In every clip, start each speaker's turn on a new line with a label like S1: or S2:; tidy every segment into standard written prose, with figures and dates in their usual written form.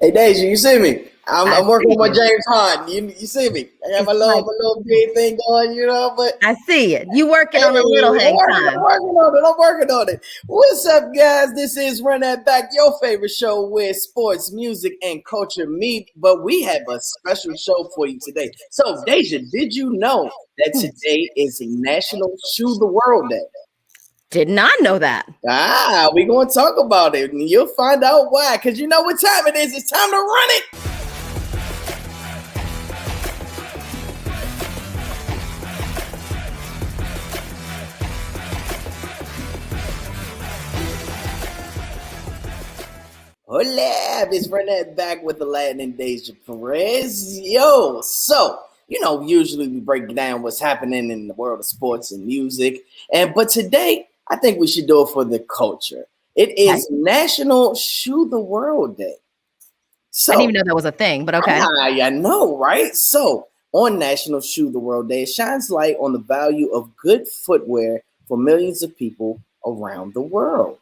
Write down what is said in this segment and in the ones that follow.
S1: Hey Deja, you see me? I'm working with my James Harden. You see me? I got my little big thing going, but
S2: I see it. You working on the
S1: hey,
S2: little hang time.
S1: I'm working on it. What's up, guys? This is Run That Back, your favorite show where sports, music, and culture meet. But we have a special show for you today. So, Deja, did you know that today is National Shoe the World Day?
S2: Did not know that.
S1: We're going to talk about it, and you'll find out why. Because you know what time it is. It's time to run it. Hola, it's Run That Back with Aladdin and Deja Perez. Yo, so, usually we break down what's happening in the world of sports and music. But today, I think we should do it for the culture. It is National Shoe the World Day. So,
S2: I didn't even know that was a thing, but okay.
S1: I know, right? So, on National Shoe the World Day, it shines light on the value of good footwear for millions of people around the world.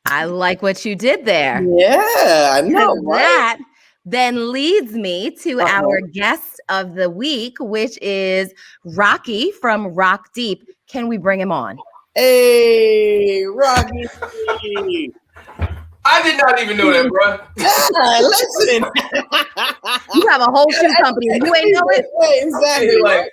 S2: I like what you did there.
S1: Yeah, I know, right?
S2: That then leads me to our guest of the week, which is Rocky from RockDeep. Can we bring him on?
S1: Hey, Rocky.
S3: I did not even know that, bro.
S1: Listen.
S2: You have a whole shoe company and you ain't know it?
S1: Exactly. But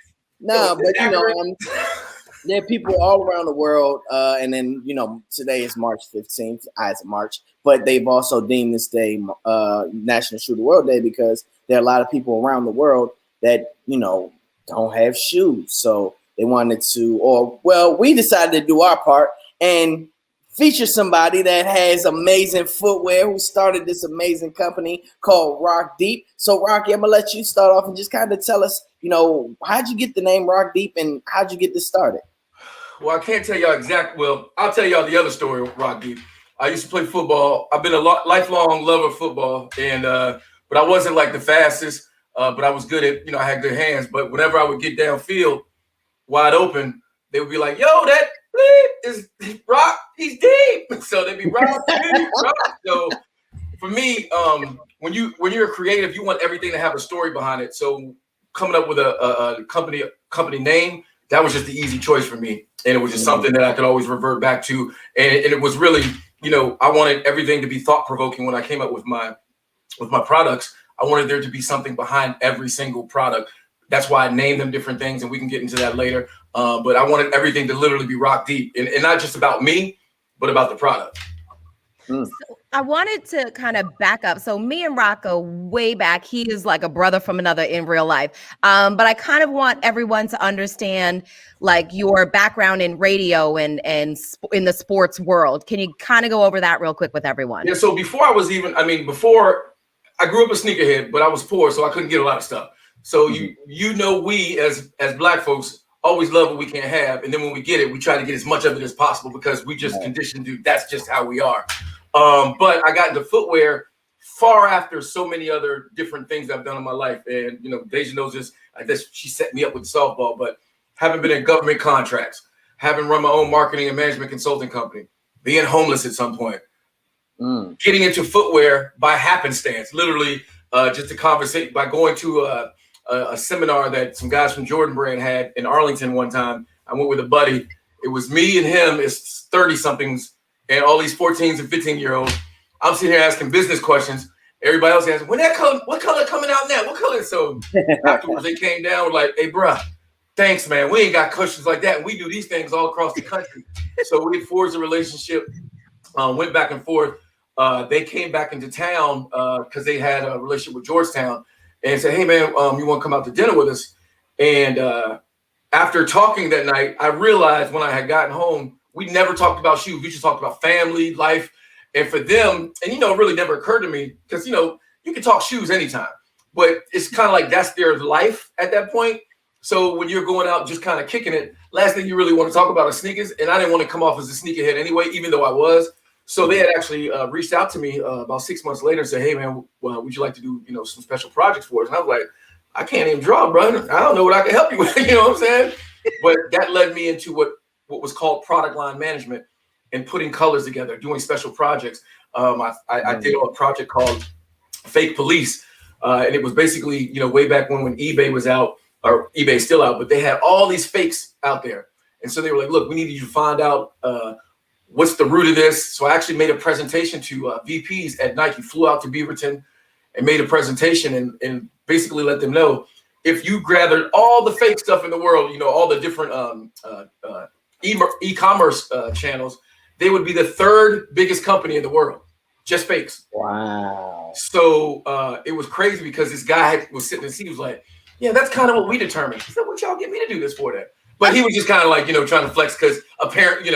S1: there are people all around the world. And then, today is March 15th, Eyes of March. But they've also deemed this day National Shoe the World Day because there are a lot of people around the world that, don't have shoes. So they wanted to, we decided to do our part and feature somebody that has amazing footwear who started this amazing company called RockDeep. So, Rocky, I'm going to let you start off and just kind of tell us, how'd you get the name RockDeep and how'd you get this started?
S3: Well, I can't tell y'all I'll tell y'all the other story of RockDeep. I used to play football. I've been a lifelong lover of football, and but I wasn't like the fastest, but I was good at, I had good hands. But whenever I would get downfield wide open, they would be like, yo, that is Rock, he's deep. So they'd be Rock, Rock. So for me, when you're a creative, you want everything to have a story behind it. So coming up with a company name, that was just the easy choice for me. And it was just something that I could always revert back to. And it was really, I wanted everything to be thought-provoking when I came up with my products. I wanted there to be something behind every single product. That's why I named them different things, and we can get into that later. But I wanted everything to literally be rock deep, and not just about me, but about the product.
S2: So I wanted to kind of back up. So me and Rocco, way back, he is like a brother from another in real life. But I kind of want everyone to understand like your background in radio and in the sports world. Can you kind of go over that real quick with everyone?
S3: Yeah. So before I grew up a sneakerhead, but I was poor, so I couldn't get a lot of stuff. So we as Black folks always love what we can't have, and then when we get it, we try to get as much of it as possible because we just conditioned to. That's just how we are. But I got into footwear far after so many other different things I've done in my life, and Deja knows this. I guess she set me up with softball, but having been in government contracts, having run my own marketing and management consulting company, being homeless at some point. Getting into footwear by happenstance, literally just a conversation by going to a seminar that some guys from Jordan Brand had in Arlington one time. I went with a buddy. It was me and him, it's 30-somethings, and all these 14s and 15-year-olds. I'm sitting here asking business questions. Everybody else asking, what color coming out now? What color? So afterwards, they came down with like, hey, bruh, thanks, man. We ain't got cushions like that. And we do these things all across the country. So we forged a relationship, went back and forth. They came back into town because they had a relationship with Georgetown and said, hey, man, you want to come out to dinner with us? And after talking that night, I realized when I had gotten home, we never talked about shoes. We just talked about family, life. And for them, and, it really never occurred to me because, you can talk shoes anytime. But it's kind of like that's their life at that point. So when you're going out just kind of kicking it, last thing you really want to talk about is sneakers. And I didn't want to come off as a sneakerhead anyway, even though I was. So they had actually reached out to me about 6 months later and said, hey, man, would you like to do, some special projects for us? And I was like, I can't even draw, brother. I don't know what I can help you with. You know what I'm saying? But that led me into what was called product line management and putting colors together, doing special projects. I did a project called fake police. And it was basically, way back when eBay was out, or eBay's still out, but they had all these fakes out there. And so they were like, look, we need you to find out what's the root of this. So I actually made a presentation to VPs at Nike, flew out to Beaverton and made a presentation and basically let them know, if you gathered all the fake stuff in the world, all the different e-commerce channels, they would be the third biggest company in the world, just fakes.
S1: Wow.
S3: So it was crazy because this guy was sitting and he was like, yeah, that's kind of what we determined. He said, what y'all get me to do this for then? But he was just kind of like, trying to flex because apparently,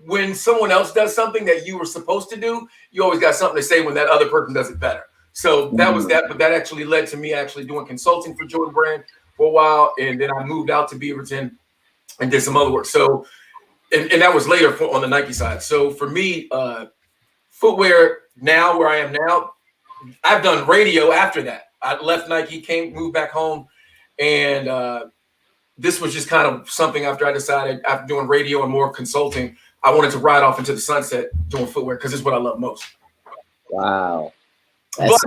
S3: when someone else does something that you were supposed to do, you always got something to say when that other person does it better. So that was that, but that actually led to me actually doing consulting for Jordan Brand for a while. And then I moved out to Beaverton and did some other work. So, and that was later on the Nike side. So for me, footwear now, where I am now, I've done radio after that. I left Nike, moved back home, and this was just kind of something after I decided, after doing radio and more consulting, I wanted to ride off into the sunset doing footwear because it's what I love most.
S1: Wow.
S3: But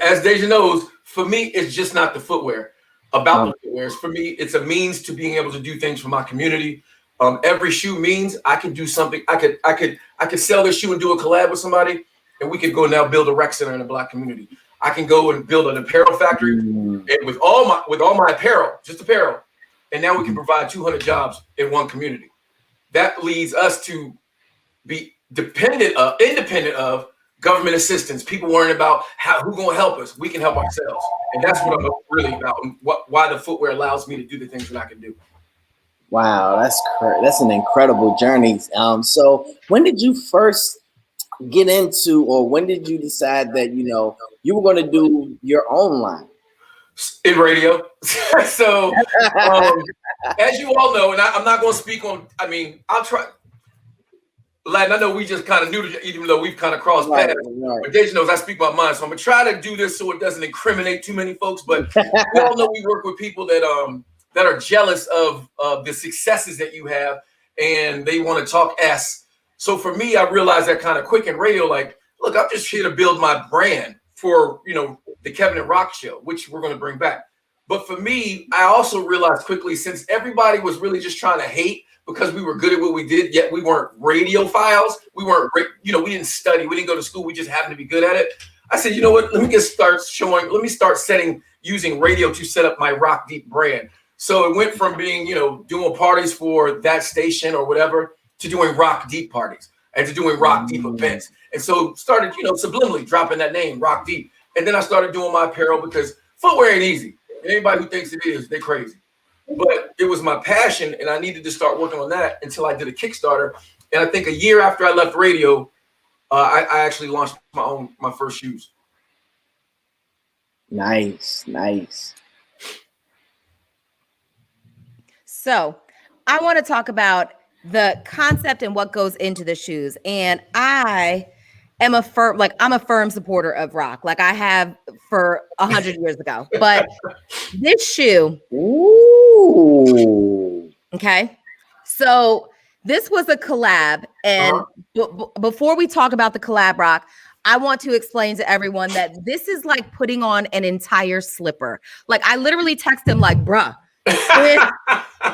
S3: as Deja knows, for me, it's just not the footwear about the footwear. For me, it's a means to being able to do things for my community. Every shoe means I can do something. I could sell this shoe and do a collab with somebody, and we could go now build a rec center in the Black community. I can go and build an apparel factory and with all my apparel, just apparel, and now we can provide 200 jobs in one community. That leads us to be independent of government assistance. People worrying about who's going to help us. We can help ourselves, and that's what I'm really about. And why the footwear allows me to do the things that I can do.
S1: Wow, that's an incredible journey. So when did you first get into, or when did you decide that you were going to do your own line?
S3: In radio. So as you all know, and I'm not going to speak on, I'll try. Aladdin, I know we just kind of knew, even though we've kind of crossed paths. Right. But Deja knows I speak my mind, so I'm going to try to do this so it doesn't incriminate too many folks. But we all know we work with people that are jealous of the successes that you have, and they want to talk S. So for me, I realized that kind of quick in radio, like, look, I'm just here to build my brand for, the Kevin and Rock show, which we're going to bring back. But for me, I also realized quickly, since everybody was really just trying to hate because we were good at what we did, yet we weren't radiophiles. We weren't, we didn't study. We didn't go to school. We just happened to be good at it. I said, you know what? Let me start using radio to set up my RockDeep brand. So it went from being, doing parties for that station or whatever to doing RockDeep parties and to doing RockDeep events. And so started, subliminally dropping that name, RockDeep. And then I started doing my apparel because footwear ain't easy. And anybody who thinks it is, they crazy. But it was my passion, and I needed to start working on that until I did a Kickstarter. And I think a year after I left radio, I actually launched my first shoes.
S1: Nice.
S2: So I want to talk about the concept and what goes into the shoes. And I am I'm a firm supporter of Rock, like I have for 100 years ago. But this shoe,
S1: ooh,
S2: okay. So this was a collab, and before we talk about the collab, Rock, I want to explain to everyone that this is like putting on an entire slipper. Like I literally text him like, bruh, it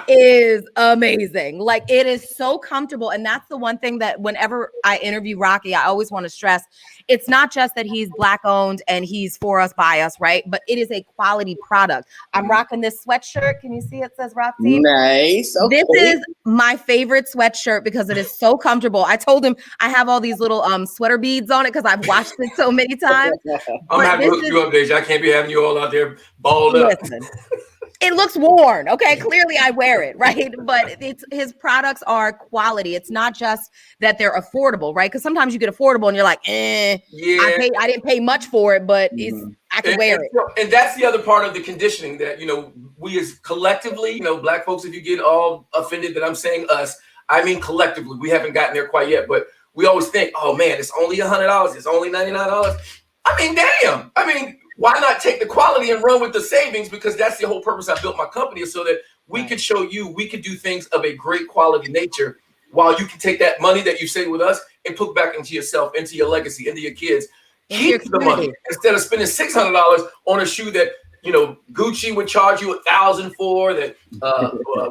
S2: is amazing. Like it is so comfortable. And that's the one thing that whenever I interview Rocky, I always want to stress. It's not just that he's Black owned and he's for us, by us, right? But it is a quality product. I'm rocking this sweatshirt. Can you see it says RockDeep?
S1: Nice. Okay.
S2: This is my favorite sweatshirt because it is so comfortable. I told him I have all these little sweater beads on it because I've watched it so many times.
S3: I'm happy to hook you up, Deja. I can't be having you all out there balled up.
S2: It looks worn. Okay. Clearly I wear it. Right. But his products are quality. It's not just that they're affordable. Right. Because sometimes you get affordable and you're like, yeah, I didn't pay much for it, but I can wear it.
S3: And that's the other part of the conditioning that, we as collectively, Black folks, if you get all offended that I'm saying us, I mean, collectively, we haven't gotten there quite yet, but we always think, oh man, it's only $100. It's only $99. I mean, damn. I mean, why not take the quality and run with the savings? Because that's the whole purpose I built my company, is so that we could show you we could do things of a great quality nature, while you can take that money that you save with us and put back into yourself, into your legacy, into your kids. Keep the money instead of spending $600 on a shoe that, you know, Gucci would charge you $1,000 for, that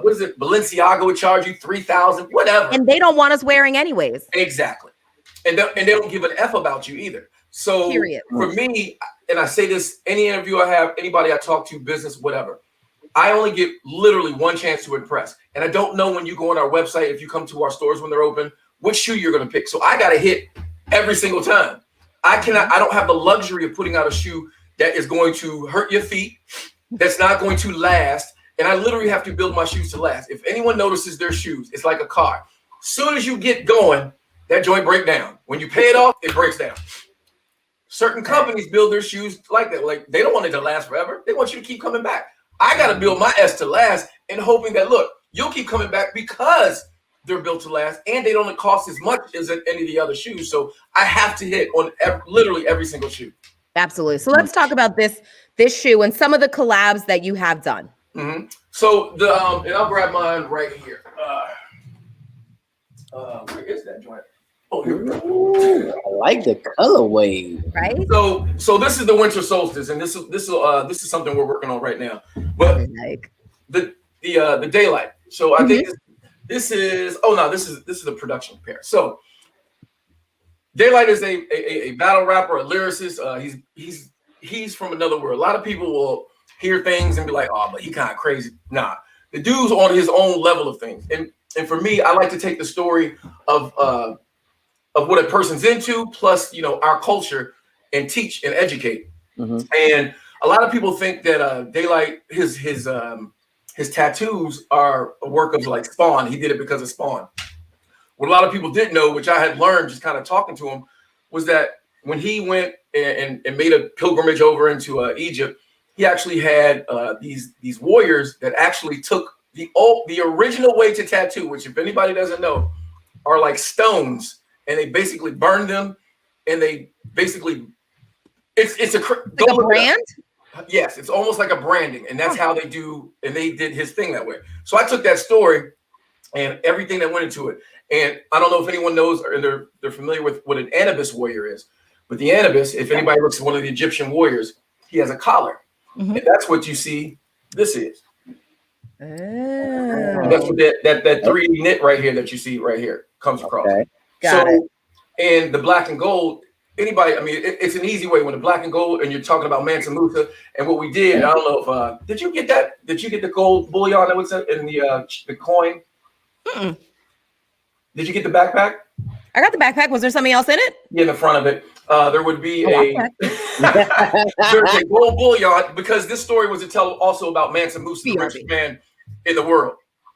S3: what is it, Balenciaga would charge you $3,000, whatever.
S2: And they don't want us wearing anyways.
S3: Exactly. And they don't give an F about you either. So for me, and I say this, any interview I have, anybody I talk to, business, whatever, I only get literally one chance to impress. And I don't know when you go on our website, if you come to our stores when they're open, which shoe you're going to pick. So I got to hit every single time. I don't have the luxury of putting out a shoe that is going to hurt your feet, that's not going to last. And I literally have to build my shoes to last. If anyone notices their shoes, it's like a car. Soon as you get going, that joint breaks down. When you pay it off, it breaks down. Certain companies build their shoes like that. Like, they don't want it to last forever. They want you to keep coming back. I got to build my S to last and hoping that, look, you'll keep coming back because they're built to last and they don't cost as much as any of the other shoes. So I have to hit on literally every single shoe. Absolutely.
S2: So let's talk about this shoe and some of the collabs that you have done.
S3: Mm-hmm. So and I'll grab mine right here. Where is that joint? Oh, here we go.
S1: Ooh, I like the colorway.
S2: Right.
S3: So this is the winter solstice, and this is something we're working on right now. But the daylight. So I think this is the production pair. So Daylight is a battle rapper, a lyricist. He's from another world. A lot of people will hear things and be like, oh, but he kind of crazy. Nah, the dude's on his own level of things. And for me, I like to take the story of what a person's into, plus, you know, our culture, and teach and educate. Mm-hmm. And a lot of people think that Daylight, his tattoos are a work of like Spawn. He did it because of Spawn. What a lot of people didn't know, which I had learned just kind of talking to him, was that when he went and made a pilgrimage over into Egypt, he actually had these warriors that actually took the original way to tattoo, which, if anybody doesn't know, are like stones, and they basically burned them, and they basically it's a
S2: brand.
S3: Yes, it's almost like a branding, and that's how they do. And they did his thing that way. So I took that story and everything that went into it. And I don't know if anyone knows or they're familiar with what an Anubis warrior is, but the Anubis, if anybody looks at one of the Egyptian warriors, he has a collar, and that's what you see. This is. Oh. That's what that 3D knit right here that you see right here comes across.
S1: Okay.
S2: Got it.
S3: And the black and gold, anybody, I mean, it's an easy way when the black and gold, and you're talking about Mansa Musa, and what we did. I don't know if did you get that? Did you get the gold bullion that was in the coin? Mm-mm. Did you get the backpack?
S2: I got the backpack. Was there something else in it?
S3: Yeah, in the front of it. There would be there's a gold bullion, because this story was to tell also about Mansa Musa, the richest man in the world.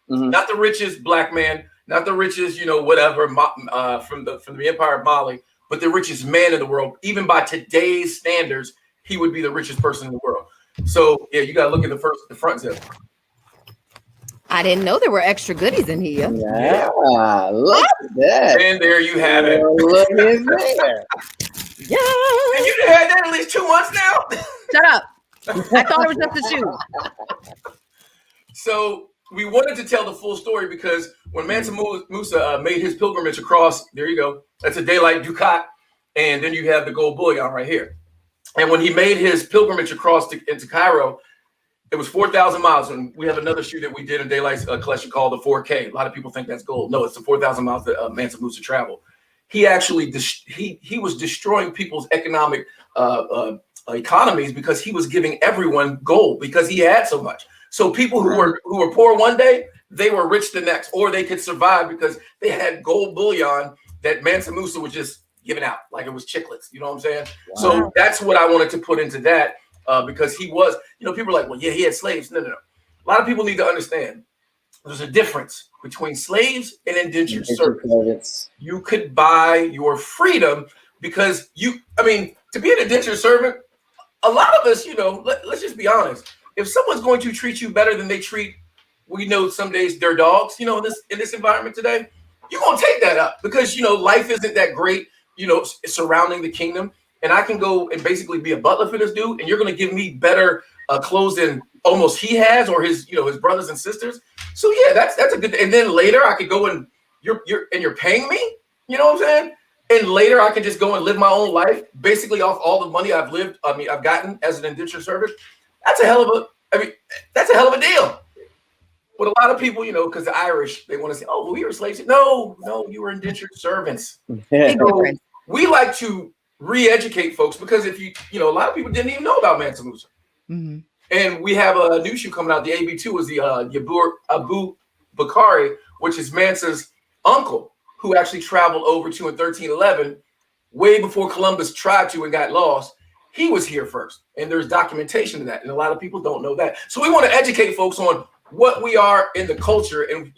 S3: Mm-hmm. Not the richest black man, not the richest, you know, whatever, from the Empire of Mali, but the richest man in the world. Even by today's standards, he would be the richest person in the world. So yeah, you gotta look at the front zip.
S2: I didn't know there were extra goodies in here.
S1: Yeah, look at that.
S3: And there you have it.
S1: Look at there.
S2: Yeah.
S3: And you've had that at least 2 months now.
S2: Shut up. I thought it was just a shoe.
S3: So we wanted to tell the full story, because when Mansa Musa made his pilgrimage across, there you go. That's a Daylight Ducat. And then you have the gold bullion right here. And when he made his pilgrimage across into Cairo, it was 4,000 miles. And we have another shoe that we did in Daylight's collection called the 4K. A lot of people think that's gold. No, it's the 4,000 miles that Mansa Musa traveled. He actually he was destroying people's economic economies, because he was giving everyone gold because he had so much. So people who were poor one day, they were rich the next, or they could survive because they had gold bullion that Mansa Musa was just giving out like it was chiclets. You know what I'm saying? Wow. So that's what I wanted to put into that, because he was, you know, people are like, well, yeah, he had slaves. No. A lot of people need to understand there's a difference between slaves and indentured servants. You could buy your freedom because to be an indentured servant, a lot of us, you know, let's just be honest. If someone's going to treat you better than they treat, we know some days their dogs, you know, in this environment today, you're going to take that up, because, you know, life isn't that great, you know, surrounding the kingdom. And I can go and basically be a butler for this dude, and you're going to give me better clothes than almost he has, or his, you know, his brothers and sisters. So yeah, that's a good. And then later I could go and you're paying me. You know what I'm saying? and later I can just go and live my own life, basically off all the money I've gotten as an indentured servant. That's a hell of a deal. But a lot of people, because the Irish, they want to say, oh, well, we were slaves. No, you were indentured servants. So we like to re-educate folks because if a lot of people didn't even know about Mansa Musa.
S2: Mm-hmm.
S3: And we have a new shoe coming out. The AB2 is the Abu Bakari, which is Mansa's uncle, who actually traveled over to in 1311, way before Columbus tried to and got lost. He was here first. And there's documentation of that. And a lot of people don't know that. So we want to educate folks on what we are in the culture, and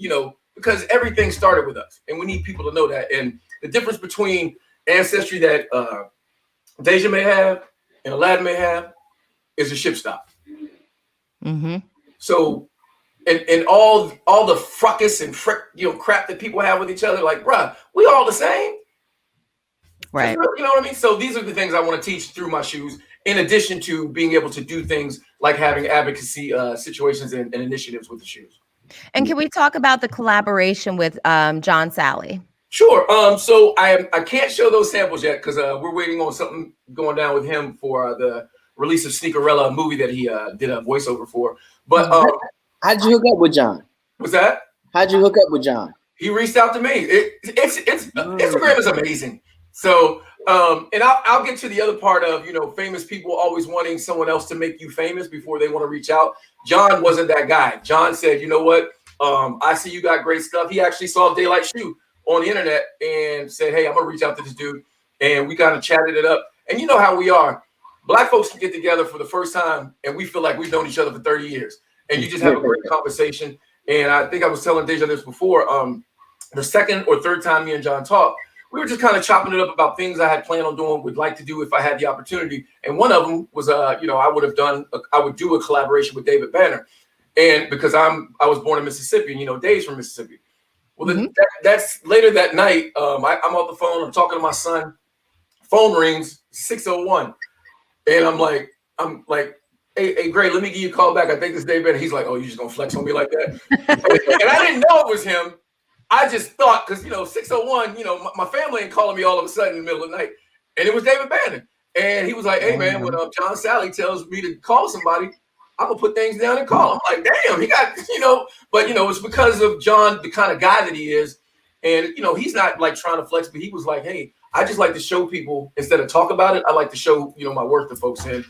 S3: because everything started with us, and we need people to know that. And the difference between ancestry that Deja may have and Aladdin may have is a ship stop.
S2: Mm-hmm.
S3: So, and all the fracas and crap that people have with each other, like, bruh, we all the same,
S2: right?
S3: You know what I mean? So these are the things I want to teach through my shoes, in addition to being able to do things like having advocacy situations and initiatives with the shoes.
S2: And can we talk about the collaboration with John Sally?
S3: Sure. So I can't show those samples yet because we're waiting on something going down with him for the release of Sneakerella, a movie that he did a voiceover for. But
S1: how'd you hook up with John?
S3: What's that?
S1: How'd you hook up with John?
S3: He reached out to me. Instagram is amazing. So, and I'll get to the other part of, famous people always wanting someone else to make you famous before they want to reach out. John wasn't that guy. John said, you know what? I see you got great stuff. He actually saw Daylight Shoe on the internet and said, hey, I'm going to reach out to this dude. And we kind of chatted it up. And you know how we are. Black folks can get together for the first time and we feel like we've known each other for 30 years. And you just have a great conversation. And I think I was telling Deja this before. The second or third time me and John talked, we were just kind of chopping it up about things I had planned on doing, would like to do if I had the opportunity. And one of them was, I would do a collaboration with David Banner. And because I was born in Mississippi, and Dave's from Mississippi. Well, that's later that night. I'm off the phone. I'm talking to my son. Phone rings, 6:01. And I'm like, hey, Gray, let me give you a call back. I think this Dave Banner. He's like, oh, you just going to flex on me like that? And I didn't know it was him. I just thought, because, 6:01, my family ain't calling me all of a sudden in the middle of the night. And it was David Banner. And he was like, hey, man, when John Sally tells me to call somebody, I'm going to put things down and call. I'm like, damn, he got, but, it's because of John, the kind of guy that he is. And, he's not like trying to flex, but he was like, hey, I just like to show people, instead of talk about it, I like to show, my work to folks in.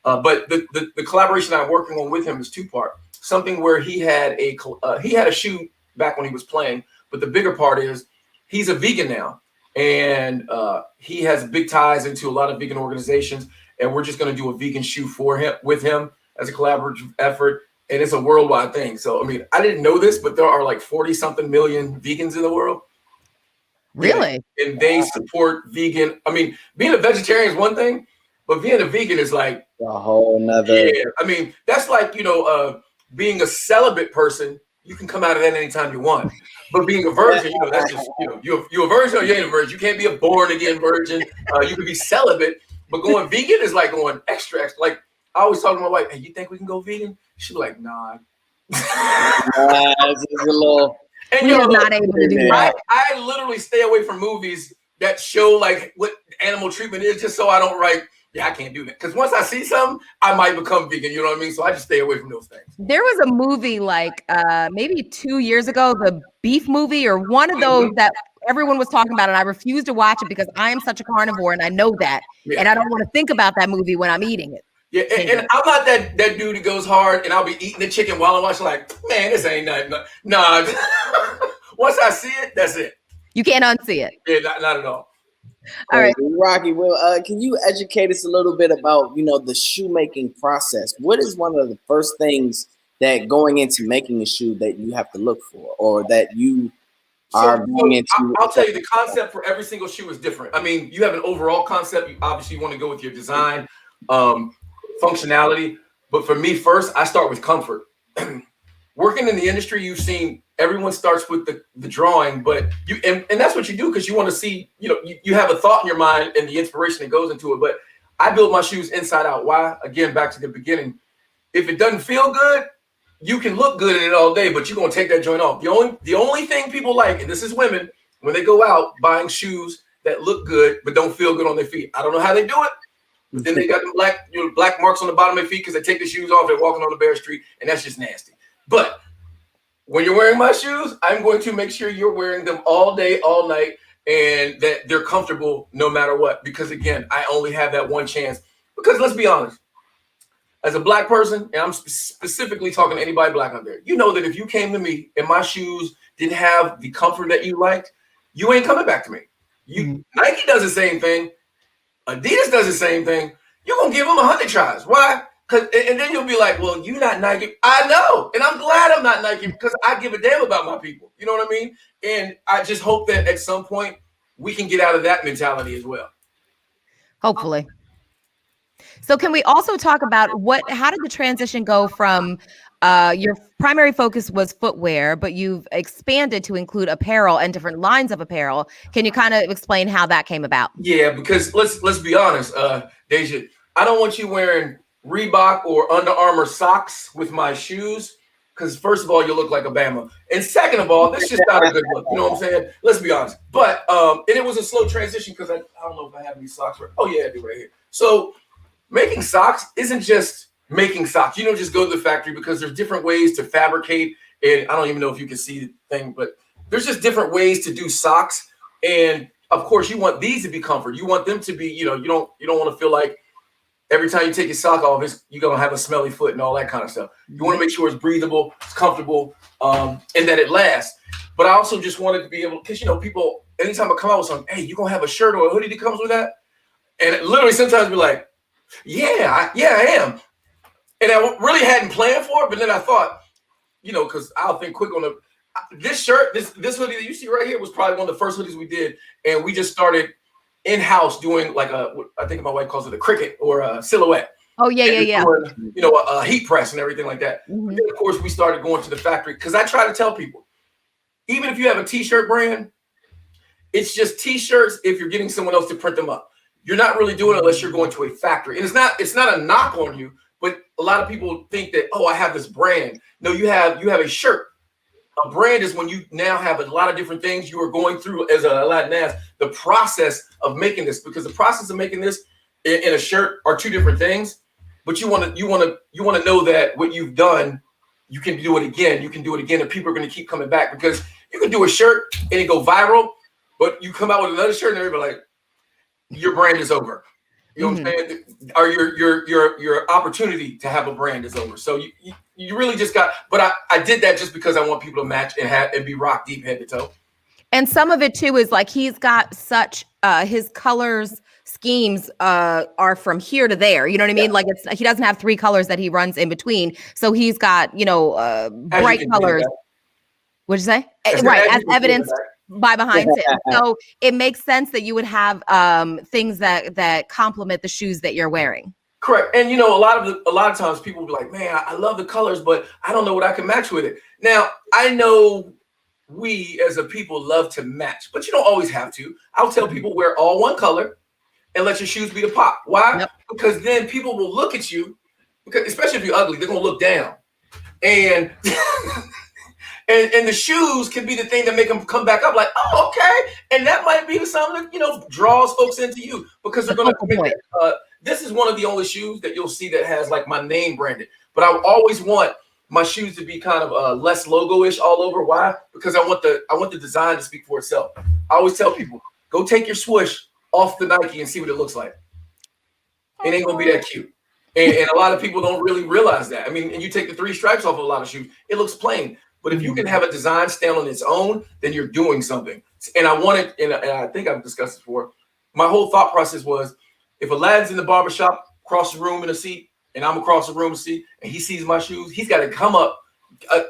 S3: But the collaboration I'm working on with him is two-part. Something where he had a shoe back when he was playing. But the bigger part is he's a vegan now, and he has big ties into a lot of vegan organizations. And we're just going to do a vegan shoe with him as a collaborative effort. And it's a worldwide thing. So, I didn't know this, but there are like 40-something million vegans in the world.
S2: Really?
S3: And they support vegan. Being a vegetarian is one thing, but being a vegan is like
S1: a whole nother.
S3: Yeah. That's like, being a celibate person. You can come out of that anytime you want. But being a virgin, that's just, you're a virgin or you ain't a virgin. You can't be a born again virgin. You can be celibate, but going vegan is like going extra. Like I always talk to my wife, hey, you think we can go vegan? She's like, nah.
S1: It's a little.
S3: And
S2: you're not able to do that.
S3: I literally stay away from movies that show like what animal treatment is, just so I don't write. Yeah, I can't do that. Because once I see something, I might become vegan. You know what I mean? So I just stay away from those things.
S2: There was a movie like maybe 2 years ago, the Beef movie, or one of those that everyone was talking about, and I refused to watch it because I am such a carnivore and I know that. Yeah. And I don't want to think about that movie when I'm eating it.
S3: Yeah, and I'm not that dude that goes hard and I'll be eating the chicken while I'm watching, like, man, this ain't nothing. Nah. Once I see it, that's it.
S2: You can't unsee it.
S3: Yeah, not at all.
S2: All right,
S1: Rocky. Well, can you educate us a little bit about the shoemaking process? What is one of the first things that going into making a shoe that you have to look for, or that you are going into?
S3: I'll tell you, the concept for every single shoe is different. You have an overall concept. You obviously want to go with your design, functionality. But for me, first, I start with comfort. Working in the industry, you've seen everyone starts with the drawing, but and that's what you do because you want to see, you have a thought in your mind and the inspiration that goes into it. But I build my shoes inside out. Why? Again, back to the beginning. If it doesn't feel good, you can look good in it all day, but you're gonna take that joint off. The only thing people like, and this is women, when they go out buying shoes that look good but don't feel good on their feet. I don't know how they do it, but then they got the black marks on the bottom of their feet because they take the shoes off. They're walking on the bare street, and that's just nasty. But when you're wearing my shoes, I'm going to make sure you're wearing them all day, all night, and that they're comfortable no matter what. Because again, I only have that one chance. Because let's be honest, as a black person, and I'm specifically talking to anybody black out there, you know that if you came to me and my shoes didn't have the comfort that you liked, you ain't coming back to me. Nike does the same thing. Adidas does the same thing. You're going to give them 100 tries. Why? And then you'll be like, well, you're not Nike. I know. And I'm glad I'm not Nike because I give a damn about my people. You know what I mean? And I just hope that at some point we can get out of that mentality as well.
S2: Hopefully. So can we also talk about how did the transition go from your primary focus was footwear, but you've expanded to include apparel and different lines of apparel. Can you kind of explain how that came about?
S3: Yeah, because let's be honest, Deja, I don't want you wearing Reebok or Under Armour socks with my shoes, because first of all, you look like a Bama, and second of all, this is just not a good look. You know what I'm saying? Let's be honest. But and it was a slow transition because I don't know if I have any socks. Oh yeah, I do right here. So making socks isn't just making socks. You don't just go to the factory, because there's different ways to fabricate. And I don't even know if you can see the thing, but there's just different ways to do socks. And of course, you want these to be comfort. You want them to be, you don't want to feel like every time you take your sock off, you're going to have a smelly foot and all that kind of stuff. You want to make sure it's breathable, it's comfortable, and that it lasts. But I also just wanted to be able, because, people, anytime I come out with something, hey, you going to have a shirt or a hoodie that comes with that? And it literally sometimes be like, yeah, I am. And I really hadn't planned for it, but then I thought, because I'll think quick on this shirt, this hoodie that you see right here was probably one of the first hoodies we did. And we just started in-house doing like I think my wife calls it a cricket or a silhouette.
S2: Oh, yeah.
S3: Doing, a heat press and everything like that. Mm-hmm. Then, of course, we started going to the factory, because I try to tell people, even if you have a T-shirt brand, it's just T-shirts if you're getting someone else to print them up. You're not really doing it unless you're going to a factory. And it's not a knock on you, but a lot of people think that, oh, I have this brand. No, you have a shirt. A brand is when you now have a lot of different things you are going through as a Aladdin, the process of making this, because the process of making this in a shirt are two different things. But you want to know that what you've done, you can do it again. You can do it again, and people are going to keep coming back, because you can do a shirt and it go viral, but you come out with another shirt and everybody like, your brand is over. You know what I'm saying? Or your opportunity to have a brand is over. So you really just got, but I did that just because I want people to match and be rock deep head to toe.
S2: And some of it too is like he's got such his colors schemes are from here to there. You know what I mean? Like he doesn't have 3 colors that he runs in between. So he's got bright colors. What'd you say? Right, as evidence by behind it. So it makes sense that you would have things that complement the shoes that you're wearing.
S3: Correct. And a lot of times people will be like, man, I love the colors, but I don't know what I can match with it. Now, I know we as a people love to match, but you don't always have to. I'll tell people wear all one color and let your shoes be the pop. Why? Yep. Because then people will look at you, because especially if you're ugly, they're gonna look down. And and the shoes can be the thing that make them come back up like, oh, okay. And that might be something that, draws folks into you, because they're going to this is one of the only shoes that you'll see that has like my name branded. But I always want my shoes to be kind of less logo-ish all over. Why? Because I want the design to speak for itself. I always tell people, go take your swoosh off the Nike and see what it looks like. It ain't going to be that cute. And a lot of people don't really realize that. I mean, and you take the 3 stripes off of a lot of shoes, it looks plain. But if you can have a design stand on its own, then you're doing something. And I wanted, and I think I've discussed this before, my whole thought process was, if Aladdin's in the barbershop, across the room in a seat, and I'm across the room in a seat, and he sees my shoes, he's got to come up.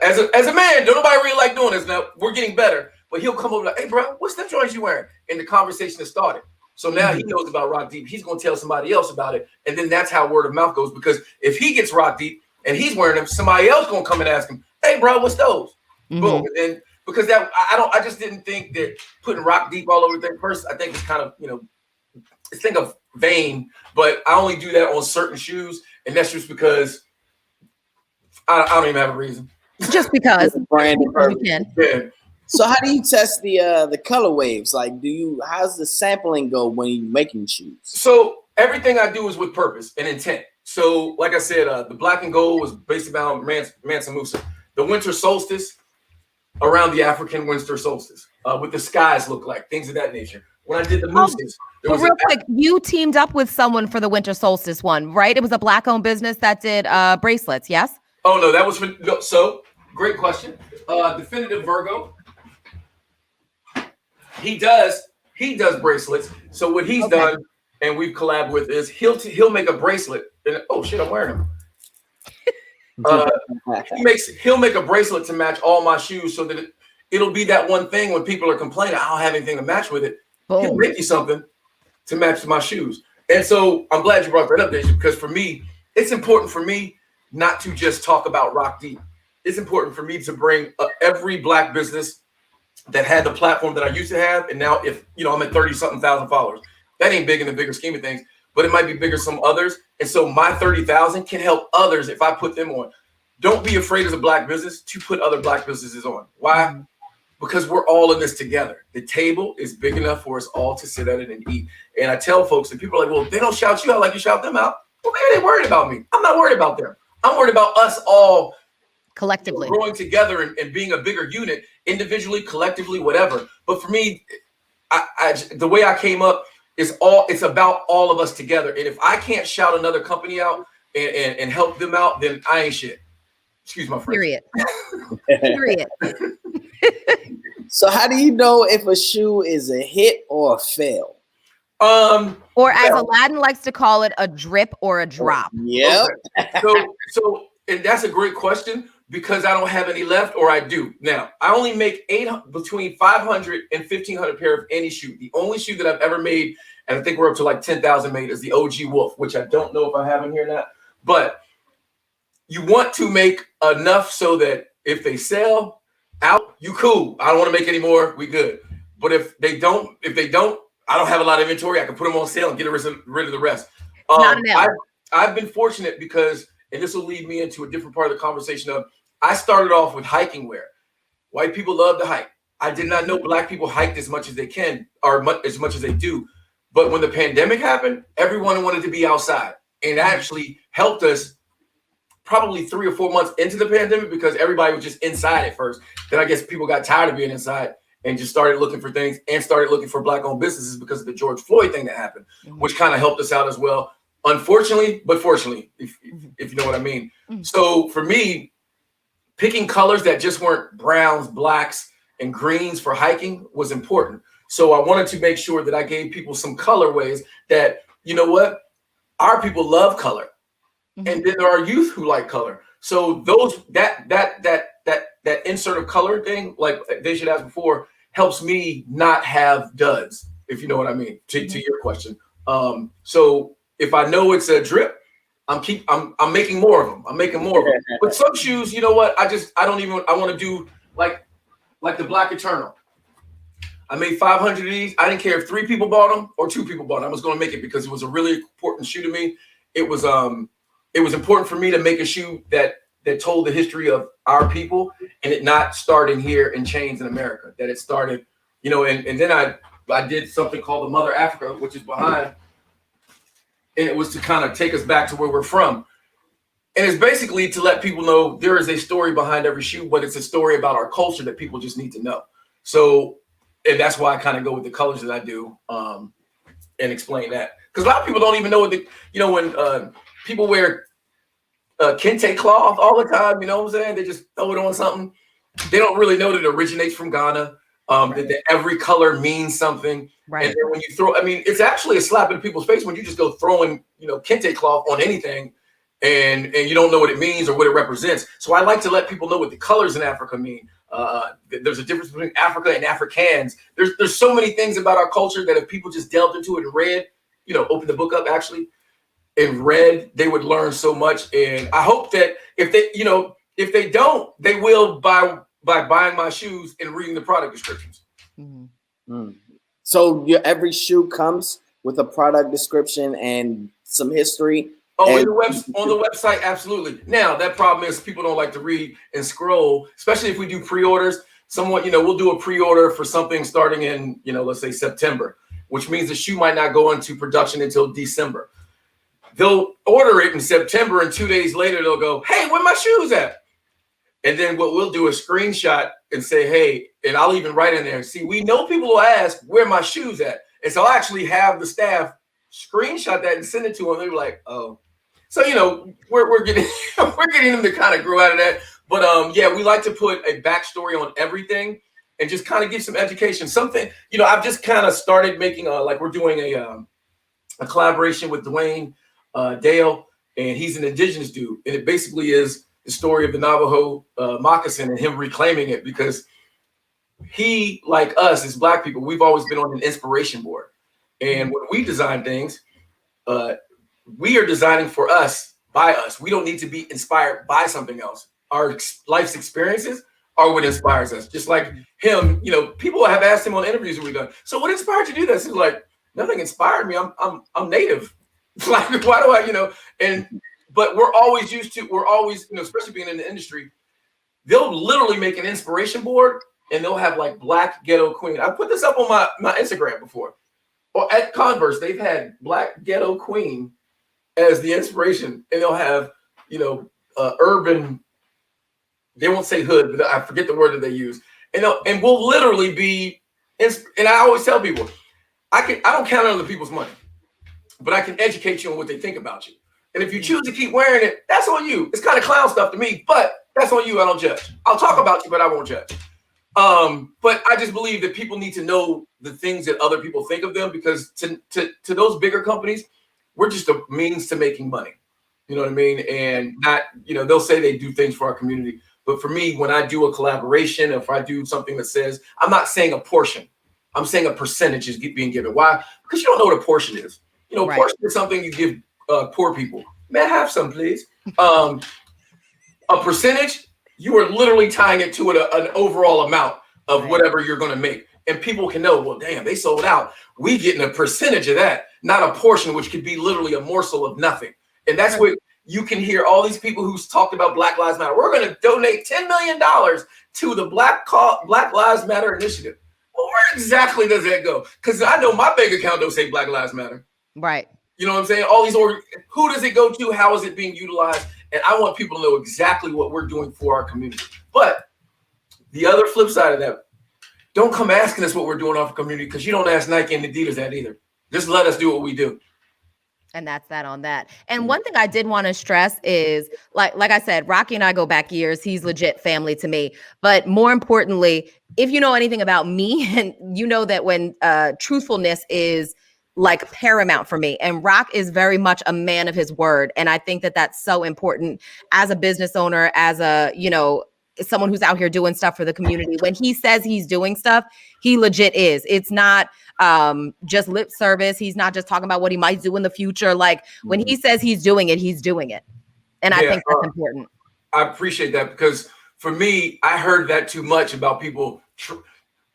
S3: As a man, don't nobody really like doing this now. We're getting better. But he'll come over like, hey, bro, what's the joints you wearing? And the conversation has started. So now he knows about RockDeep. He's going to tell somebody else about it. And then that's how word of mouth goes. Because if he gets RockDeep and he's wearing them, somebody else going to come and ask him, hey, bro, what's those? Boom. And then because I just didn't think that putting RockDeep all over the thing first, I think it's kind of, think of vain, but I only do that on certain shoes. And that's just because I don't even have a reason.
S2: Just because.
S1: Brand
S3: yeah.
S1: So how do you test the color waves? Like, how's the sampling go when you're making shoes?
S3: So everything I do is with purpose and intent. So, like I said, the black and gold was based around Mansa Musa. The winter solstice around the African winter solstice, what the skies look like, things of that nature. When I did the mooses,
S2: so real quick, you teamed up with someone for the winter solstice one, right? It was a black-owned business that did bracelets, yes?
S3: Oh no, that was for so great question. Definitive Virgo. He does bracelets. So what he's done, and we've collabed with, is he'll make a bracelet. And oh shit, I'm wearing them. He'll make a bracelet to match all my shoes, so that it'll be that one thing when people are complaining, I don't have anything to match with it. Boom. He'll make you something to match my shoes. And so I'm glad you brought that up, Deja, because for me, it's important for me not to just talk about RockDeep. It's important for me to bring every black business that had the platform that I used to have. And now if, I'm at 30-something thousand followers, that ain't big in the bigger scheme of things, but it might be bigger some others. And so my 30,000 can help others if I put them on. Don't be afraid as a black business to put other black businesses on. Why? Because we're all in this together. The table is big enough for us all to sit at it and eat. And I tell folks, and people are like, well, they don't shout you out like you shout them out. Well, maybe they're worried about me. I'm not worried about them. I'm worried about us all
S2: collectively
S3: growing together and being a bigger unit, individually, collectively, whatever. But for me, the way I came up is it's about all of us together. And if I can't shout another company out and help them out, then I ain't shit. Excuse my French.
S2: Period. Period.
S1: So how do you know if a shoe is a hit or a fail?
S2: Or as Aladdin likes to call it, a drip or a drop.
S1: Yeah.
S3: Okay. So and that's a great question, because I don't have any left, or I do. Now, I only make between 500 and 1,500 pair of any shoe. The only shoe that I've ever made, and I think we're up to like 10,000 made, is the OG Wolf, which I don't know if I have in here or not. But you want to make enough so that if they sell out, you cool. I don't want to make any more. We good. But if they don't, I don't have a lot of inventory. I can put them on sale and get rid of the rest. I've been fortunate because, and this will lead me into a different part of the conversation of, I started off with hiking wear. White people love to hike. I did not know black people hiked as much as they can, or as much as they do. But when the pandemic happened, everyone wanted to be outside, and actually helped us probably 3 or 4 months into the pandemic, because everybody was just inside at first. Then I guess people got tired of being inside and just started looking for things, and started looking for black-owned businesses because of the George Floyd thing that happened, which kind of helped us out as well. Unfortunately, but fortunately, if you know what I mean. So for me, picking colors that just weren't browns, blacks, and greens for hiking was important. So I wanted to make sure that I gave people some colorways that, you know what, our people love color. And then there are youth who like color. So that insert of color thing, like they should ask before, helps me not have duds, if you know what I mean, to your question. So if I know it's a drip, I'm making more of them. I'm making more of them. But some shoes, you know what? I want to do like the Black Eternal. I made 500 of these. I didn't care if 3 people bought them or 2 people bought them. I was going to make it because it was a really important shoe to me. It was important for me to make a shoe that told the history of our people, and it not starting here in chains in America. That it started, and then I did something called the Mother Africa, which is behind. And it was to kind of take us back to where we're from. And it's basically to let people know there is a story behind every shoe, but it's a story about our culture that people just need to know. So, and that's why I kind of go with the colors that I do, and explain that. Because a lot of people don't even know when people wear kente cloth all the time, you know what I'm saying? They just throw it on something. They don't really know that it originates from Ghana. That every color means something. Right. And then when you throw, it's actually a slap in people's face when you just go throwing, kente cloth on anything and you don't know what it means or what it represents. So I like to let people know what the colors in Africa mean. There's a difference between Africa and Afrikaans. There's so many things about our culture that if people just delved into it and read, open the book up actually and read, they would learn so much. And I hope that if they don't, they will by buying my shoes and reading the product descriptions.
S1: So every shoe comes with a product description and some history.
S3: Oh, on the website, absolutely. Now, that problem is people don't like to read and scroll, especially if we do pre-orders. someone, we'll do a pre-order for something starting in, let's say September, which means the shoe might not go into production until December. They'll order it in September, and 2 days later they'll go, hey, where my shoes at? And then what we'll do is screenshot and say, hey, and I'll even write in there, see, we know people will ask where my shoes at. And so I'll actually have the staff screenshot that and send it to them. They're like, oh. So, we're getting we're getting them to kind of grow out of that. But yeah, we like to put a backstory on everything and just kind of give some education. Something, I've just kind of started making like we're doing a collaboration with Dwayne Dale, and he's an indigenous dude. And it basically is the story of the Navajo moccasin and him reclaiming it, because he, like us as Black people, we've always been on an inspiration board. And when we design things, we are designing for us, by us. We don't need to be inspired by something else. Our life's experiences are what inspires us. Just like him, people have asked him on interviews that we've done, so what inspired you to do this? He's like, nothing inspired me. I'm native. Like, why do I, but we're always especially being in the industry, they'll literally make an inspiration board and they'll have like Black Ghetto Queen. I put this up on my Instagram before. Or at Converse, they've had Black Ghetto Queen as the inspiration, and they'll have, urban, they won't say hood, but I forget the word that they use. And we'll literally be, and I always tell people, I don't count on other people's money, but I can educate you on what they think about you. And if you choose to keep wearing it, that's on you. It's kind of clown stuff to me, but that's on you. I don't judge. I'll talk about you, but I won't judge. But I just believe that people need to know the things that other people think of them, because to those bigger companies, we're just a means to making money. You know what I mean? And not, they'll say they do things for our community. But for me, when I do a collaboration, if I do something that says, I'm not saying a portion, I'm saying a percentage is being given. Why? Because you don't know what a portion is. Right. Portion is something you give poor people. May I have some, please? A percentage, you are literally tying it to an overall amount of whatever you're going to make. And people can know, well, damn, they sold out. We getting a percentage of that, not a portion, which could be literally a morsel of nothing. And that's what you can hear all these people who's talked about Black Lives Matter. We're going to donate $10 million to the Black Lives Matter initiative. Well, where exactly does that go? Because I know my bank account don't say Black Lives Matter.
S2: Right.
S3: You know what I'm saying? All these who does it go to? How is it being utilized? And I want people to know exactly what we're doing for our community. But the other flip side of that, don't come asking us what we're doing off the community, because you don't ask Nike and Adidas that either. Just let us do what we do.
S2: And that's that on that. And one thing I did want to stress is, like I said, Rocky and I go back years. He's legit family to me. But more importantly, if you know anything about me, and you know that when truthfulness is like paramount for me, and Rock is very much a man of his word. And I think that that's so important as a business owner, as a, someone who's out here doing stuff for the community. When he says he's doing stuff, he legit is. It's not just lip service. He's not just talking about what he might do in the future. Like when he says he's doing it, he's doing it. And I think that's important.
S3: I appreciate that, because for me, I heard that too much about people.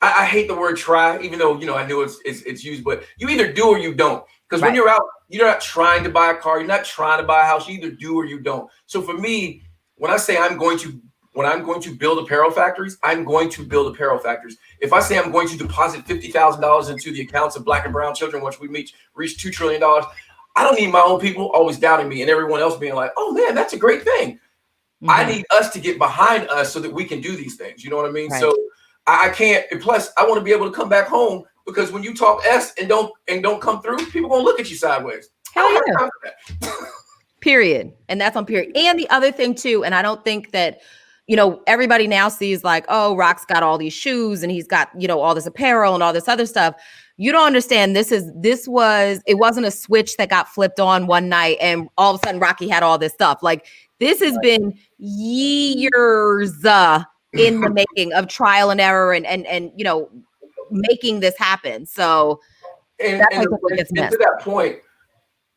S3: I hate the word try, even though, I knew it's used, but you either do or you don't. Because when you're out, you're not trying to buy a car. You're not trying to buy a house. You either do or you don't. So for me, when I say when I'm going to build apparel factories, I'm going to build apparel factories. If I say I'm going to deposit $50,000 into the accounts of Black and brown children once we reach $2 trillion, I don't need my own people always doubting me and everyone else being like, oh man, that's a great thing. Mm-hmm. I need us to get behind us so that we can do these things. You know what I mean? Right. So I can't, and plus I want to be able to come back home, because when you talk S and don't come through, people gonna look at you sideways.
S2: Hell yeah. Period. And that's on period. And the other thing too, and I don't think that, everybody now sees like, oh, Rock's got all these shoes and he's got, all this apparel and all this other stuff. You don't understand. It wasn't a switch that got flipped on one night and all of a sudden Rocky had all this stuff. Like this has been years in the making of trial and error and making this happen. So
S3: and to that point,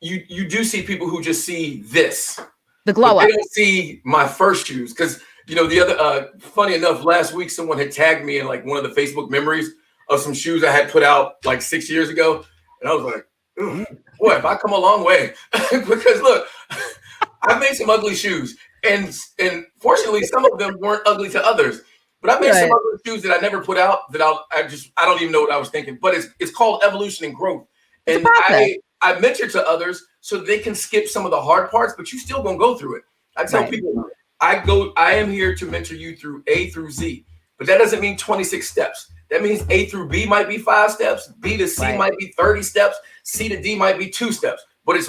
S3: you do see people who just see this.
S2: The glow up.
S3: They don't see my first shoes, because the other funny enough, last week someone had tagged me in like one of the Facebook memories of some shoes I had put out like 6 years ago, and I was like, boy, have I come a long way. Because look, I've made some ugly shoes, and fortunately some of them weren't ugly to others. But I made some other shoes that I never put out that I don't even know what I was thinking. But it's called evolution and growth. And I mentor to others so they can skip some of the hard parts, but you still gonna go through it. I tell people, I am here to mentor you through A through Z, but that doesn't mean 26 steps. That means A through B might be 5 steps, B to C might be 30 steps, C to D might be 2 steps. But it's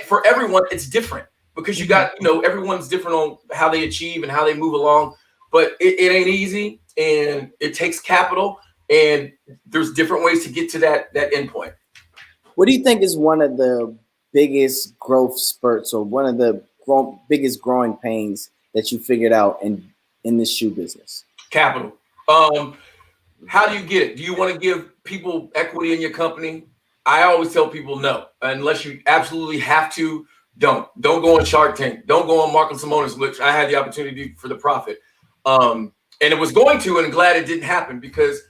S3: for everyone, it's different because you got, everyone's different on how they achieve and how they move along. But it ain't easy, and it takes capital, and there's different ways to get to that end point.
S1: What do you think is one of the biggest growth spurts or one of the biggest growing pains that you figured out in this shoe business?
S3: Capital. How do you get it? Do you want to give people equity in your company? I always tell people no, unless you absolutely have to. Don't go on Shark Tank. Don't go on Marco Simone's, which I had the opportunity for the profit. And it was going to, and I'm glad it didn't happen, because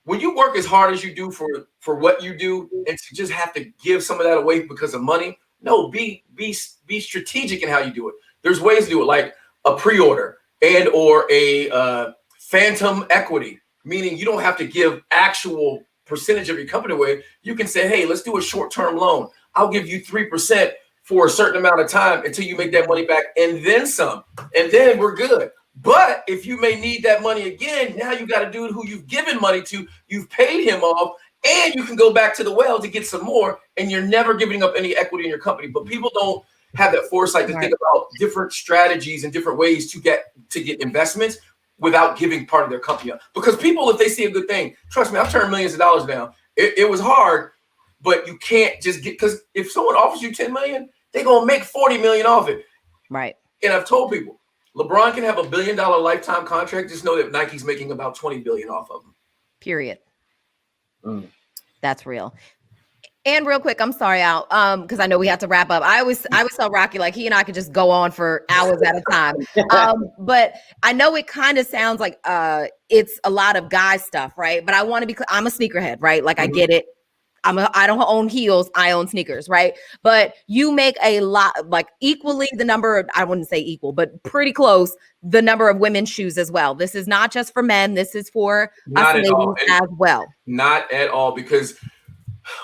S3: when you work as hard as you do for what you do, and to just have to give some of that away because of money, no, be strategic in how you do it. There's ways to do it, like a pre-order and or a phantom equity, meaning you don't have to give actual percentage of your company away. You can say, hey, let's do a short-term loan. I'll give you 3% for a certain amount of time until you make that money back, and then some, and then we're good. But if you may need that money again, now you got to do who you've given money to, you've paid him off, and you can go back to the well to get some more, and you're never giving up any equity in your company. But people don't have that foresight to think about different strategies and different ways to get investments without giving part of their company up. Because people, if they see a good thing, trust me, I've turned millions of dollars down. It was hard, but you can't just get, because if someone offers you 10 million, they're going to make 40 million off it.
S2: Right.
S3: And I've told people, LeBron can have $1 billion lifetime contract. Just know that Nike's making about 20 billion off of him.
S2: Period. That's real. And real quick, I'm sorry, Al, because I know we have to wrap up. I always tell Rocky, like, he and I could just go on for hours at a time. But I know it kind of sounds like it's a lot of guy stuff, right? But I want to be clear. I'm a sneakerhead, right? Like, I get it. I don't own heels. I own sneakers, right? But you make a lot, like equally the number of, I wouldn't say equal, but pretty close, the number of women's shoes as well. This is not just for men. This is for us ladies as well.
S3: Not at all, because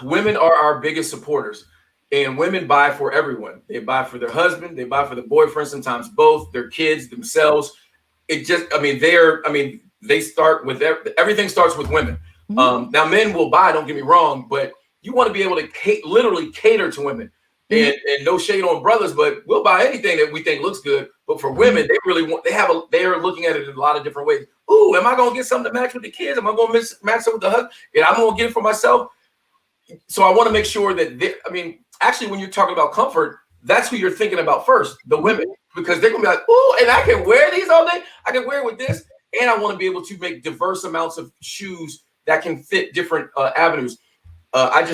S3: women are our biggest supporters, and women buy for everyone. They buy for their husband. They buy for the boyfriend, sometimes both, their kids, themselves. They start with everything starts with women. Now men will buy, don't get me wrong, but you want to be able to literally cater to women. And no shade on brothers, but we'll buy anything that we think looks good. But for women, they really want, they are looking at it in a lot of different ways. Ooh, am I going to get something to match with the kids? Am I going to match it with the husband? And I'm going to get it for myself. So I want to make sure that actually, when you're talking about comfort, that's who you're thinking about first, the women, because they're going to be like, ooh, and I can wear these all day. I can wear it with this. And I want to be able to make diverse amounts of shoes that can fit different avenues.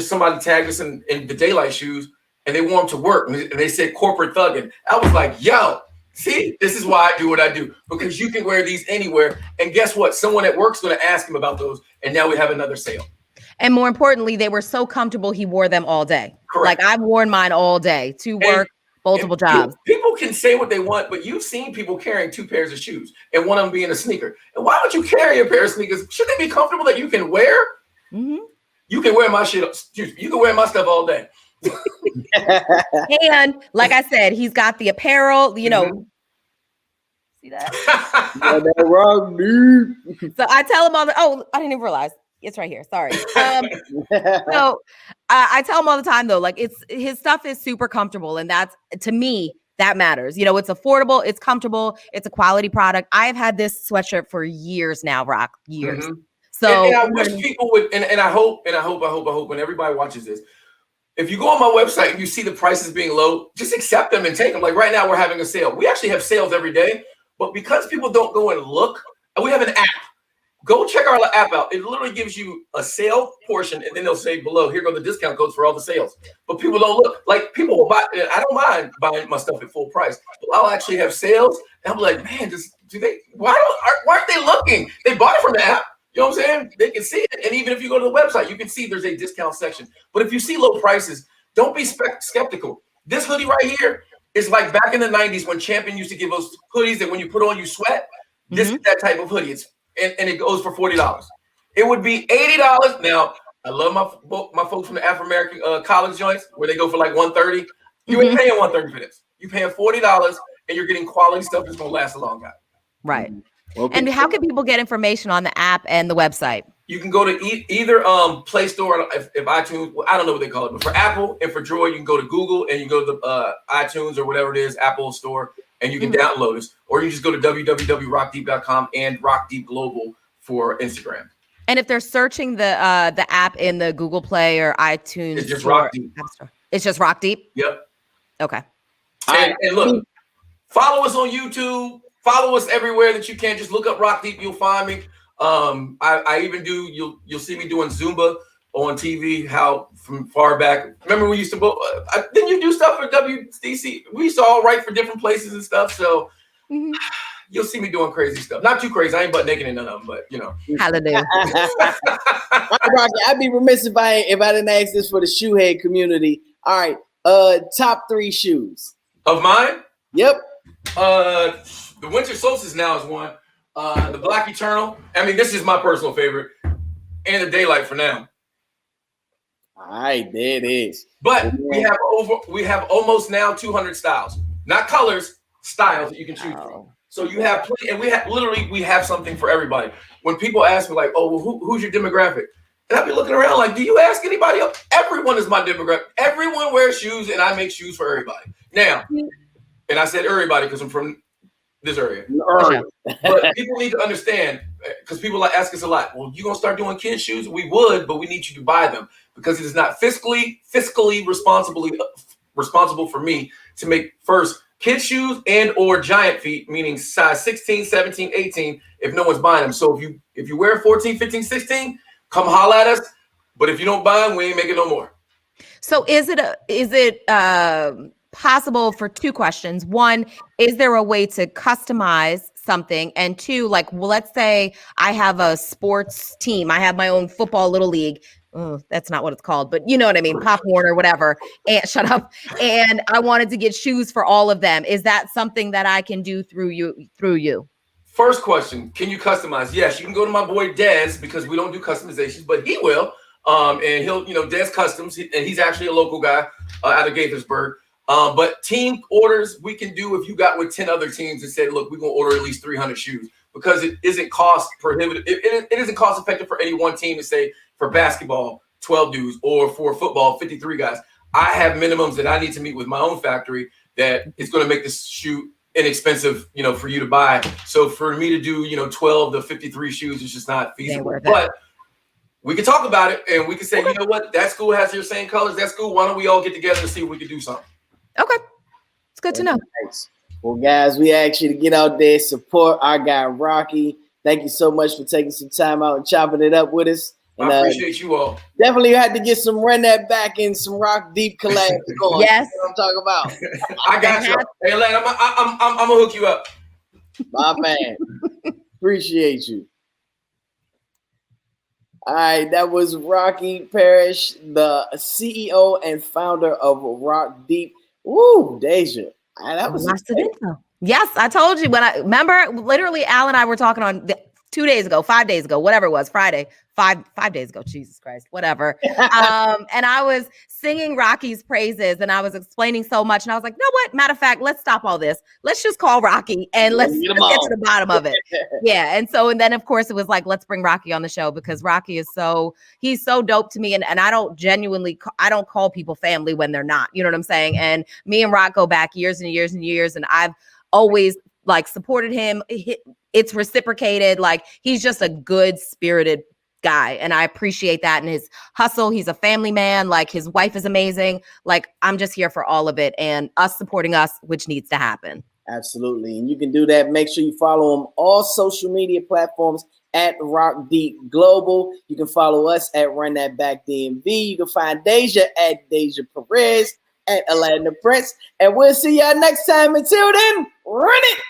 S3: Somebody tagged us in the daylight shoes, and they wore them to work, and they said corporate thugging. I was like, yo, see, this is why I do what I do, because you can wear these anywhere. And guess what? Someone at work's going to ask him about those, and now we have another sale. And
S2: more importantly, they were so comfortable, he wore them all day.
S3: Correct.
S2: Like, I've worn mine all day to work, multiple jobs.
S3: People can say what they want, but you've seen people carrying 2 pairs of shoes, and one of them being a sneaker. And why would you carry a pair of sneakers? Should they be comfortable that you can wear? You can wear my shit. You can wear my stuff all day.
S2: And like I said, he's got the apparel, See that? So I tell him I didn't even realize. It's right here. Sorry. So I tell him all the time, though, like, his stuff is super comfortable. And that's, to me, that matters. It's affordable. It's comfortable. It's a quality product. I've had this sweatshirt for years now, Rock, years. So
S3: and I wish people would, and I hope when everybody watches this, if you go on my website and you see the prices being low, just accept them and take them. Like right now, we're having a sale. We actually have sales every day, but because people don't go and look, we have an app. Go check our app out. It literally gives you a sale portion, and then they'll say below, here go the discount codes for all the sales. But people don't look. Like, people will buy. I don't mind buying my stuff at full price, but I'll actually have sales, and I'm like, man, why aren't they looking? They bought it from the app. You know what I'm saying? They can see it. And even if you go to the website, you can see there's a discount section. But if you see low prices, don't be skeptical. This hoodie right here is like back in the 90s when Champion used to give us hoodies that when you put on, you sweat. This is that type of hoodie. And it goes for $40. It would be $80. Now, I love my folks from the Afro-American college joints where they go for like $130. You ain't paying $130 for this. You paying $40 and you're getting quality stuff that's gonna last a long time.
S2: Right. Okay. And how can people get information on the app and the website?
S3: You can go to either Play Store, if iTunes, I don't know what they call it, but for Apple and for Droid, you can go to Google and you go to iTunes or whatever it is, Apple Store, and you can download us. Or you just go to www.rockdeep.com and RockDeep Global for Instagram. And
S2: if they're searching the app in the Google Play or iTunes,
S3: it's just RockDeep.
S2: It's just RockDeep?
S3: Yep.
S2: Okay.
S3: And look, follow us on YouTube. Follow us everywhere that you can. Just look up RockDeep. You'll find me. I even do. You'll see me doing Zumba on TV. How from far back. Remember we used to. Didn't you do stuff for WDC? We used to all write for different places and stuff. So you'll see me doing crazy stuff. Not too crazy. I ain't butt naked in none of them, but you know.
S2: Hallelujah.
S1: I'd be remiss if I didn't ask this for the shoehead community. All right. Top 3 shoes
S3: of mine.
S1: Yep.
S3: The Winter Solstice now is one. The Black Eternal. I mean, this is my personal favorite. And the Daylight for now.
S1: All right, there it is.
S3: But we have almost now 200 styles. Not colors, styles that you can choose from. So you have plenty, and we have something for everybody. When people ask me like, oh, well, who's your demographic? And I'll be looking around like, do you ask anybody else? Everyone is my demographic. Everyone wears shoes, and I make shoes for everybody. Now, and I said everybody because I'm from this area. But people need to understand, because people ask us a lot, well, you going to start doing kids' shoes? We would, but we need you to buy them because it is not fiscally responsible for me to make first kids' shoes and or giant feet, meaning size 16, 17, 18, if no one's buying them. So if you wear 14, 15, 16, come holla at us. But if you don't buy them, we ain't making no more.
S2: So is it possible for 2 questions? One, is there a way to customize something? And 2, like, well, let's say I have a sports team. I have my own football little league. Oh, that's not what it's called, but you know what I mean, Pop Warner, whatever. And shut up. And I wanted to get shoes for all of them. Is that something that I can do through you?
S3: First question, can you customize? Yes, you can go to my boy Dez because we don't do customizations, but he will. And he'll, Dez Customs, and he's actually a local guy out of Gaithersburg. But team orders we can do if you got with 10 other teams and said, look, we're going to order at least 300 shoes because it isn't cost prohibitive. It isn't cost effective for any one team to say for basketball, 12 dudes, or for football, 53 guys. I have minimums that I need to meet with my own factory that is going to make this shoe inexpensive, for you to buy. So for me to do, 12 to 53 shoes is just not feasible. But we can talk about it and we can say, you know what, that school has your same colors. That school, why don't we all get together and see if we can do something?
S2: Okay. It's good to know.
S1: Nice. Well, guys, we ask you to get out there, support our guy, Rocky. Thank you so much for taking some time out and chopping it up with us. And,
S3: I appreciate you all.
S1: Definitely had to get some Run That Back and some RockDeep collabs going.
S2: Yes.
S1: You know what I'm talking about.
S3: I got you. Hey, Aladdin, I'm going to hook you up.
S1: My man. Appreciate you. All right, that was Rocky Parrish, the CEO and founder of RockDeep. Woo, Deja. That was
S2: yes, I told you when I remember. Literally, Al and I were talking on 2 days ago, 5 days ago, whatever it was, Friday, five days ago. Jesus Christ, whatever. And I was singing Rocky's praises, and I was explaining so much, and I was like, you know what? Matter of fact, let's stop all this. Let's just call Rocky and let's get to the bottom of it. Yeah. And then of course it was like, let's bring Rocky on the show because Rocky is he's so dope to me, and I don't I don't call people family when they're not. You know what I'm saying? And me and Rock go back years and years and years, and I've always supported him. It's reciprocated. He's just a good spirited guy, and I appreciate that. And his hustle, he's a family man. His wife is amazing. I'm just here for all of it and us supporting us, which needs to happen.
S1: Absolutely. And you can do that. Make sure you follow him all social media platforms at RockDeep Global. You can follow us at Run That Back DMV. You can find Deja at Deja Perez, at Aladdin the Prince. And we'll see y'all next time. Until then, run it.